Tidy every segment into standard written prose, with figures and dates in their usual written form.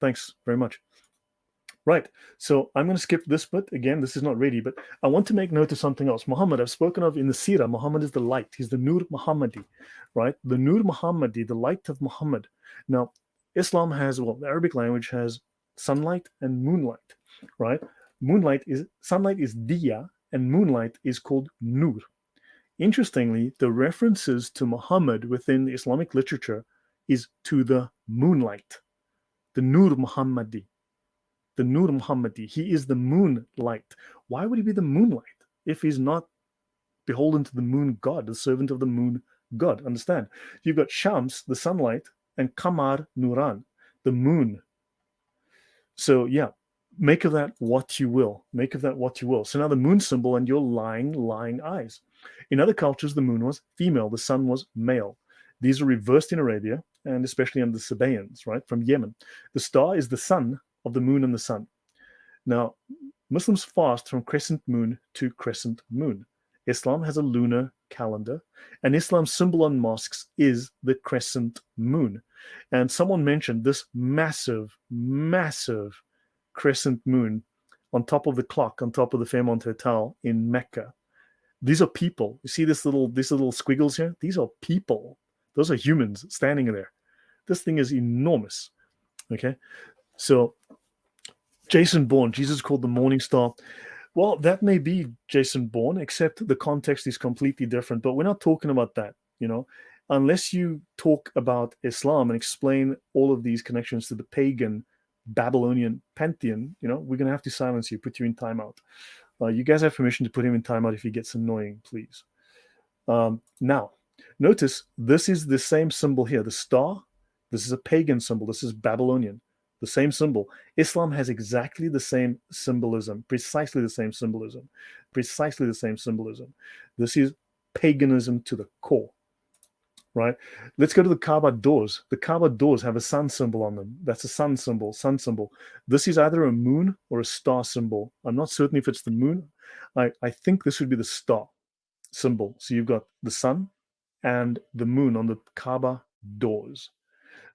Thanks very much. Right. So I'm going to skip this bit. Again, this is not ready, but I want to make note of something else. Muhammad, I've spoken of in the Sirah. Muhammad is the light. He's the Nur Muhammadi, right? The Nur Muhammadi, the light of Muhammad. Now, Islam has, well, the Arabic language has sunlight and moonlight, right? Sunlight is diya, and moonlight is called Nur. Interestingly, the references to Muhammad within the Islamic literature is to the moonlight, the Nur Muhammadi. The Nur Muhammadi. He is the moonlight. Why would he be the moonlight if he's not beholden to the moon god, the servant of the moon god? Understand? You've got Shams, the sunlight, and Kamar Nuran, the moon. So yeah, make of that what you will. Make of that what you will. So now the moon symbol and your lying eyes. In other cultures, the moon was female, the sun was male. These are reversed in Arabia, and especially under the Sabaeans, right, from Yemen. The star is the sun of the moon and the sun. Now, Muslims fast from crescent moon to crescent moon. Islam has a lunar calendar, and Islam's symbol on mosques is the crescent moon. And someone mentioned this massive crescent moon on top of the clock, on top of the Fairmont Hotel in Mecca. These are people. You see these little squiggles here? These are people. Those are humans standing there. This thing is enormous. Okay? So Jason Bourne, Jesus called the morning star. Well, that may be Jason Bourne, except the context is completely different. But we're not talking about that, unless you talk about Islam and explain all of these connections to the pagan Babylonian pantheon. We're going to have to silence you, put you in timeout. You guys have permission to put him in timeout if he gets annoying, please. Now, notice this is the same symbol here, the star. This is a pagan symbol. This is Babylonian. The same symbol. Islam has exactly the same symbolism, precisely the same symbolism, precisely the same symbolism. This is paganism to the core, right? Let's go to the Kaaba doors. The Kaaba doors have a sun symbol on them. That's a sun symbol, sun symbol. This is either a moon or a star symbol. I'm not certain if it's the moon. I think this would be the star symbol. So you've got the sun and the moon on the Kaaba doors.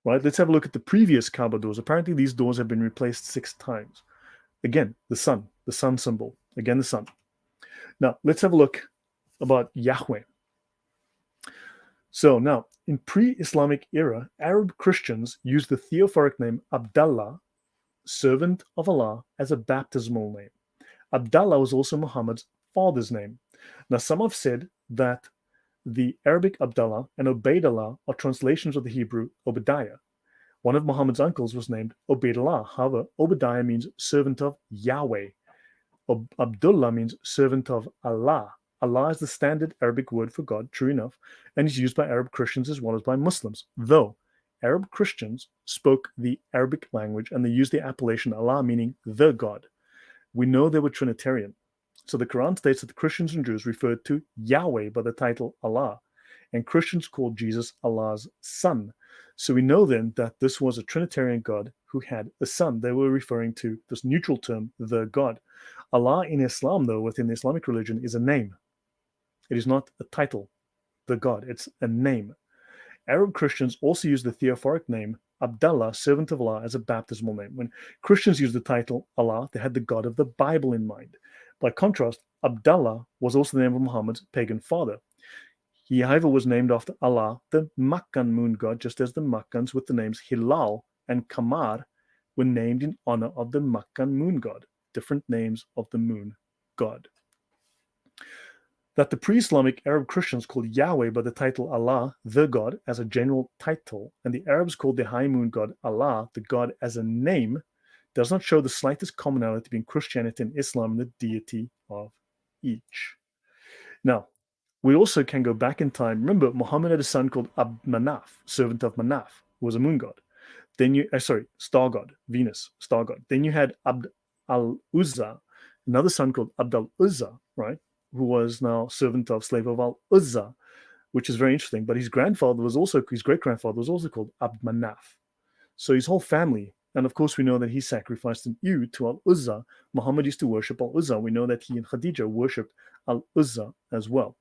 Right, let's have a look at the previous Kaaba doors. Apparently, these doors have been replaced 6 times. Again, the sun symbol. Again, the sun. Now, let's have a look about Yahweh. So now, in pre-Islamic era, Arab Christians used the theophoric name Abdallah, servant of Allah, as a baptismal name. Abdallah was also Muhammad's father's name. Now, some have said that the Arabic Abdallah and Ubaydullah are translations of the Hebrew Obadiah. One of Muhammad's uncles was named Ubaydullah. However, Obadiah means servant of Yahweh. Abdullah means servant of Allah. Allah is the standard Arabic word for God, true enough, and is used by Arab Christians as well as by Muslims. Though Arab Christians spoke the Arabic language and they used the appellation Allah, meaning the God. We know they were Trinitarian. So the Quran states that the Christians and Jews referred to Yahweh by the title Allah, and Christians called Jesus Allah's son. So we know then that this was a Trinitarian God who had a son. They were referring to this neutral term, the God. Allah in Islam, though, within the Islamic religion, is a name. It is not a title, the God. It's a name. Arab Christians also use the theophoric name Abdallah, servant of Allah, as a baptismal name. When Christians used the title Allah, they had the God of the Bible in mind. By contrast, Abdallah was also the name of Muhammad's pagan father. He, however, was named after Allah, the Makkan moon god, just as the Makkans with the names Hilal and Kamar were named in honor of the Makkan moon god, different names of the moon god. That the pre-Islamic Arab Christians called Yahweh by the title Allah, the God, as a general title, and the Arabs called the high moon god Allah, the God, as a name, does not show the slightest commonality between Christianity and Islam and the deity of each. Now, we also can go back in time. Remember, Muhammad had a son called Manaf, servant of Manaf, who was a moon god. Then star god, Venus, star god. Then you had Abd al-Uzza, another son called Abd al-Uzza, right, who was now servant of slave of al-Uzza, which is very interesting. But his great-grandfather was also called Abd Manaf. So his whole family. And of course, we know that he sacrificed an ewe to Al-Uzza. Muhammad used to worship Al-Uzza. We know that he and Khadija worshipped Al-Uzza as well.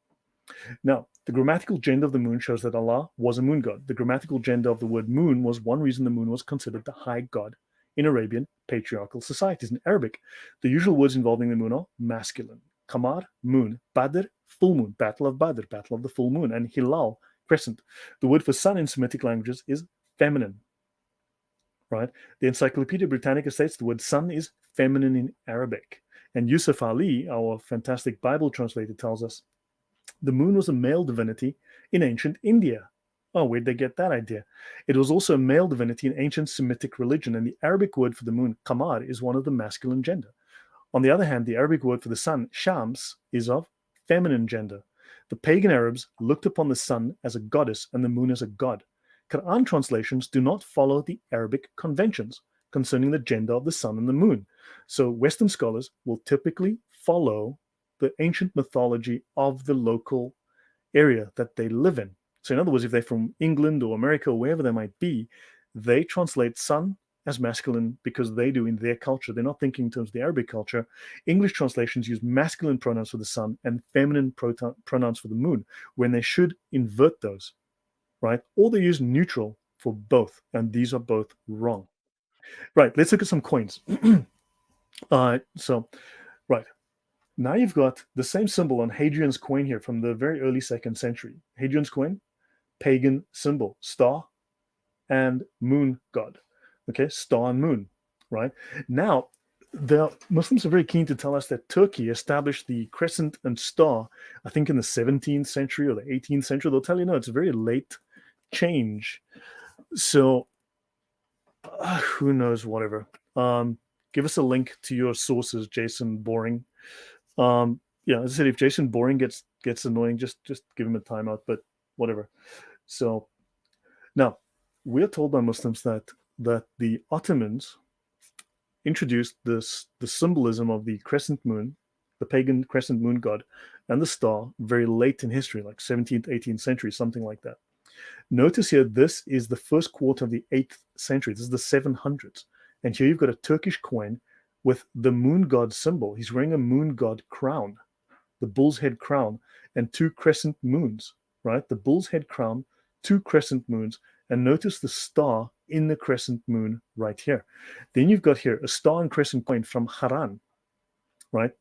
Now, the grammatical gender of the moon shows that Allah was a moon god. The grammatical gender of the word moon was one reason the moon was considered the high god in Arabian patriarchal societies. In Arabic, the usual words involving the moon are masculine. Qamar, moon. Badr, full moon. Battle of Badr, battle of the full moon. And hilal, crescent. The word for sun in Semitic languages is feminine, right? The Encyclopedia Britannica states the word sun is feminine in Arabic. And Yusuf Ali, our fantastic Bible translator, tells us the moon was a male divinity in ancient India. Oh, where'd they get that idea? It was also a male divinity in ancient Semitic religion, and the Arabic word for the moon, qamar, is one of the masculine gender. On the other hand, the Arabic word for the sun, shams, is of feminine gender. The pagan Arabs looked upon the sun as a goddess and the moon as a god. Quran translations do not follow the Arabic conventions concerning the gender of the sun and the moon. So Western scholars will typically follow the ancient mythology of the local area that they live in. So in other words, if they're from England or America or wherever they might be, they translate sun as masculine because they do in their culture. They're not thinking in terms of the Arabic culture. English translations use masculine pronouns for the sun and feminine pronouns for the moon when they should invert those, right? Or they use neutral for both, and these are both wrong. Right, let's look at some coins. Right. Now you've got the same symbol on Hadrian's coin here from the very early 2nd century. Hadrian's coin, pagan symbol, star and moon god. Okay, star and moon, right? Now, the Muslims are very keen to tell us that Turkey established the crescent and star, I think in the 17th century or the 18th century. They'll tell you, no, it's a very late change. So, who knows, whatever. Give us a link to your sources, Jason Boring. Yeah, as I said, if Jason Boring gets annoying, just give him a timeout, but whatever. So now we're told by Muslims that the Ottomans introduced the symbolism of the crescent moon, the pagan crescent moon god, and the star very late in history, like 17th, 18th century, something like that. Notice here, this is the first quarter of the 8th century. This is the 700s. And here you've got a Turkish coin with the moon god symbol. He's wearing a moon god crown, the bull's head crown, and 2 crescent moons, right? The bull's head crown, 2 crescent moons, and notice the star in the crescent moon right here. Then you've got here a star and crescent coin from Haran, right?